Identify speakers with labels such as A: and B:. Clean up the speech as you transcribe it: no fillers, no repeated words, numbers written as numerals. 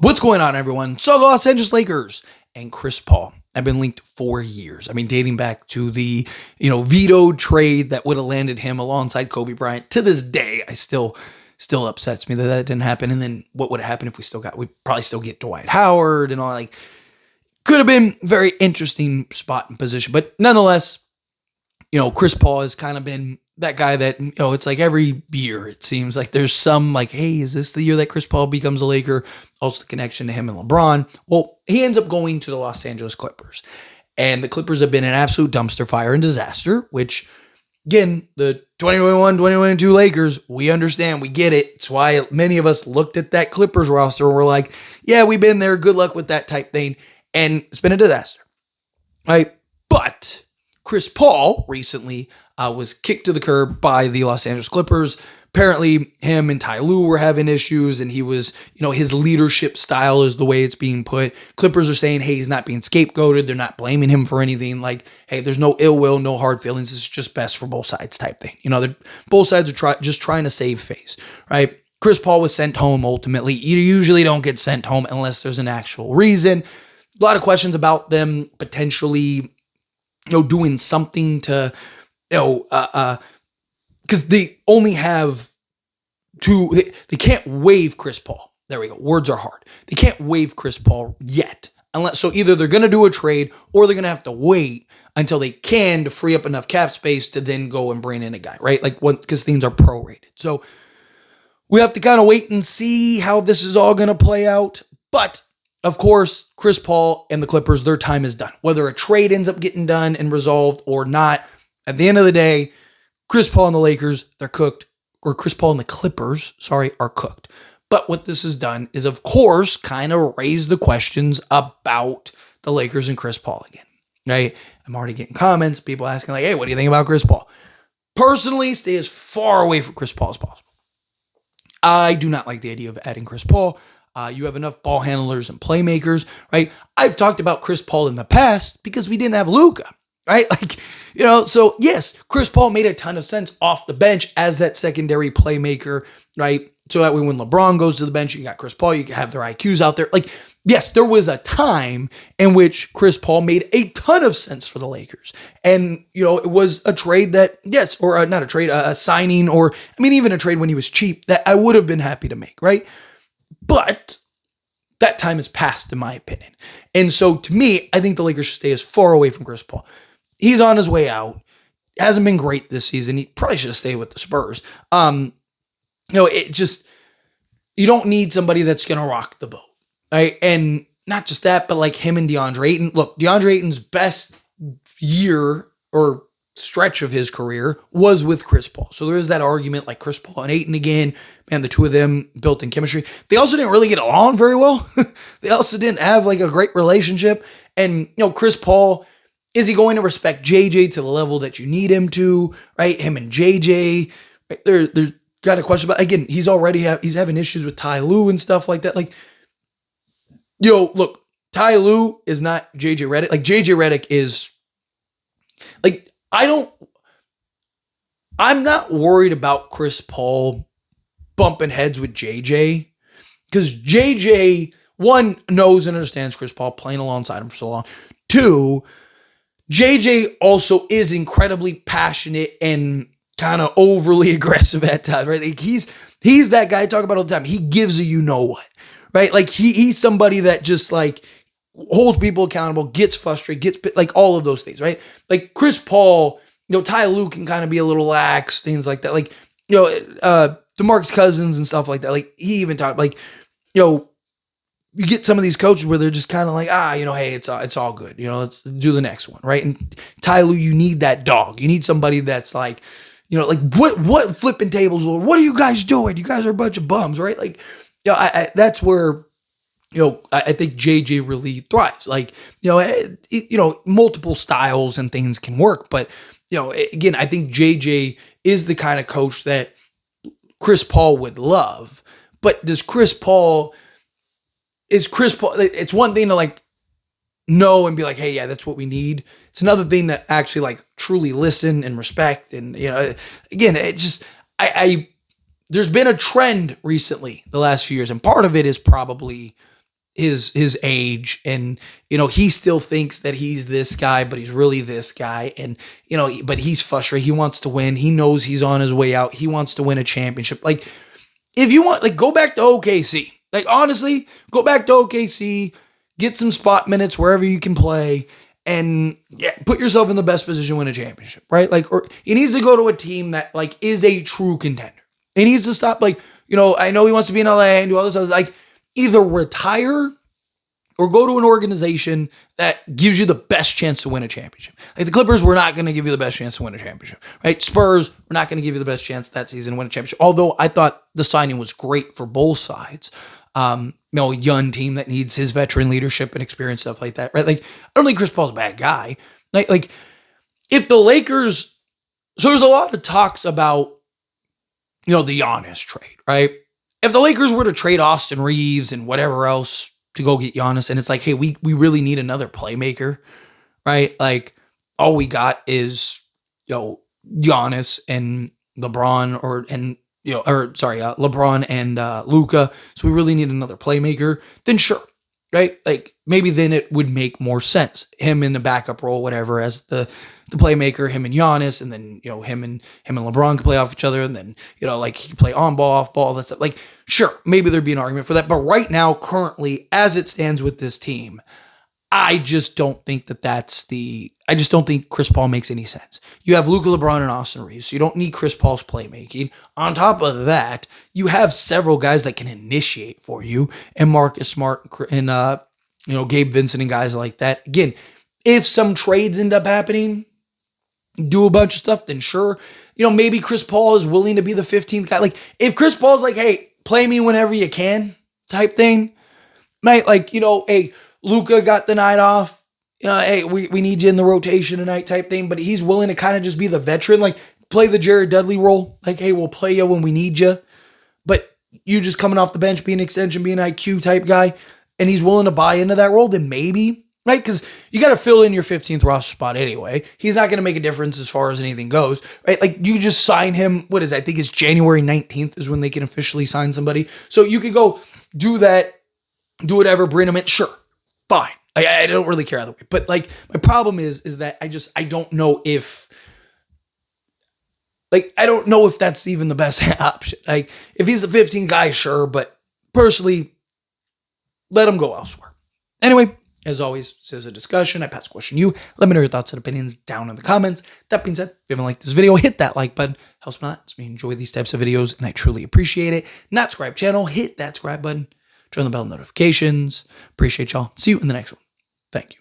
A: What's going on, everyone? So the Los Angeles Lakers and Chris Paul have been linked for years. I mean, dating back to the, vetoed trade that would have landed him alongside Kobe Bryant. To this day, I still upsets me that didn't happen. And then what would have happened if we'd probably still get Dwight Howard and all, like, could have been very interesting spot and position. But nonetheless, Chris Paul has kind of been that guy that, it's like every year it seems like there's some like, hey, is this the year that Chris Paul becomes a Laker? Also the connection to him and LeBron. Well, he ends up going to the Los Angeles Clippers. And the Clippers have been an absolute dumpster fire and disaster, which, again, the 2021, 2022 Lakers, we understand, we get it. It's why many of us looked at that Clippers roster and we're like, yeah, we've been there. Good luck with that type thing. And it's been a disaster, right? But Chris Paul recently was kicked to the curb by the Los Angeles Clippers. Apparently, him and Ty Lue were having issues, and he was, his leadership style is the way it's being put. Clippers are saying, hey, he's not being scapegoated. They're not blaming him for anything. Like, hey, there's no ill will, no hard feelings. It's just best for both sides type thing. Both sides are just trying to save face, right? Chris Paul was sent home ultimately. You usually don't get sent home unless there's an actual reason. A lot of questions about them potentially, doing something to, because they only have they can't waive Chris Paul. There we go. Words are hard. They can't waive Chris Paul yet. So either they're going to do a trade or they're going to have to wait until they can to free up enough cap space to then go and bring in a guy, right? Because things are prorated. So we have to kind of wait and see how this is all going to play out. But of course, Chris Paul and the Clippers, their time is done. Whether a trade ends up getting done and resolved or not, at the end of the day, Chris Paul and the Lakers, they're cooked. Or Chris Paul and the Clippers, are cooked. But what this has done is, of course, kind of raise the questions about the Lakers and Chris Paul again, right? I'm already getting comments, people asking like, hey, what do you think about Chris Paul? Personally, stay as far away from Chris Paul as possible. I do not like the idea of adding Chris Paul. You have enough ball handlers and playmakers, right? I've talked about Chris Paul in the past because we didn't have Luka, right? So yes, Chris Paul made a ton of sense off the bench as that secondary playmaker, right? So that way when LeBron goes to the bench, you got Chris Paul, you can have their IQs out there. Yes, there was a time in which Chris Paul made a ton of sense for the Lakers. And, it was a trade that, yes, or not a trade, a signing, or, even a trade when he was cheap that I would have been happy to make, right? But that time has passed, in my opinion. And so, to me, I think the Lakers should stay as far away from Chris Paul. He's on his way out. Hasn't been great this season. He probably should have stayed with the Spurs. You don't need somebody that's going to rock the boat, right? And not just that, but him and DeAndre Ayton. Look, DeAndre Ayton's best year or stretch of his career was with Chris Paul. So there is that argument, like Chris Paul and Ayton again. Man, the two of them built in chemistry. They also didn't really get along very well. They also didn't have a great relationship. And, Chris Paul, is he going to respect JJ to the level that you need him to, right? Him and JJ, right? There's got a question about, again, he's having issues with Ty Lue and stuff like that. Look, Ty Lue is not JJ Redick. JJ Redick is, I'm not worried about Chris Paul bumping heads with JJ because JJ, one, knows and understands Chris Paul playing alongside him for so long. Two, JJ also is incredibly passionate and kind of overly aggressive at times, right? He's that guy I talk about all the time. He gives a what, right? He's somebody that just holds people accountable, gets frustrated, gets all of those things, right? Chris Paul, Ty Lue can kind of be a little lax, things like that. DeMarcus Cousins and stuff like that. He even talked you get some of these coaches where they're just kind of hey, it's all good. Let's do the next one, right? And Ty Lue, you need that dog. You need somebody that's what flipping tables, or what are you guys doing? You guys are a bunch of bums, right? That's where, I think JJ really thrives. Multiple styles and things can work, but, again, I think JJ is the kind of coach that Chris Paul would love. But it's one thing to know and be hey, yeah, that's what we need. It's another thing to actually truly listen and respect. And, again, it just, there's been a trend recently the last few years. And part of it is probably his age, and he still thinks that he's this guy, but he's really this guy, and but he's frustrated. He wants to win. He knows he's on his way out. He wants to win a championship. Like, if you want, like, go back to OKC. Like, honestly, go back to OKC, get some spot minutes wherever you can play, and put yourself in the best position to win a championship, right? Like, or he needs to go to a team that, like, is a true contender. He needs to stop, like, I know he wants to be in LA and do all this other, like, either retire or go to an organization that gives you the best chance to win a championship. Like, the Clippers were not going to give you the best chance to win a championship, right? Spurs were not going to give you the best chance that season to win a championship. Although I thought the signing was great for both sides. A young team that needs his veteran leadership and experience, stuff like that, right? Like, I don't think Chris Paul's a bad guy. Like if the Lakers, so there's a lot of talks about, the Giannis trade, right? If the Lakers were to trade Austin Reeves and whatever else to go get Giannis, and it's like, hey, we really need another playmaker, right? Like, all we got is, Giannis and LeBron LeBron and Luka. So we really need another playmaker. Then sure, right? Like, maybe then it would make more sense. Him in the backup role, whatever, as the playmaker, him and Giannis, and then, him and LeBron could play off each other, and then, like, he could play on ball, off ball, that stuff. Like, sure, maybe there'd be an argument for that. But right now, currently, as it stands with this team, I just don't think I just don't think Chris Paul makes any sense. You have Luka, LeBron, and Austin Reeves, so you don't need Chris Paul's playmaking. On top of that, you have several guys that can initiate for you, and Marcus Smart and Gabe Vincent and guys like that. Again, if some trades end up happening, do a bunch of stuff, then sure. Maybe Chris Paul is willing to be the 15th guy. Like, if Chris Paul's like, hey, play me whenever you can type thing, right? Like, hey, Luka got the night off. Hey, we need you in the rotation tonight type thing. But he's willing to kind of just be the veteran, like, play the Jared Dudley role. Like, hey, we'll play you when we need you. But you just coming off the bench, being extension, being IQ type guy, and he's willing to buy into that role, then maybe, right? Because you got to fill in your 15th roster spot anyway. He's not going to make a difference as far as anything goes, right? Like, you just sign him. What is that? I think it's January 19th is when they can officially sign somebody. So you could go do that, do whatever, bring him in. Sure. Fine. I don't really care either way. But, like, my problem is that I don't know if, like, I don't know if that's even the best option. Like, if he's the 15th guy, sure. But personally, let him go elsewhere. Anyway, as always, this is a discussion. I pass the question to you. Let me know your thoughts and opinions down in the comments. That being said, if you haven't liked this video, hit that like button. Helps me a lot. It's me enjoy these types of videos, and I truly appreciate it. Not subscribe channel, hit that subscribe button. Turn the bell notifications. Appreciate y'all. See you in the next one. Thank you.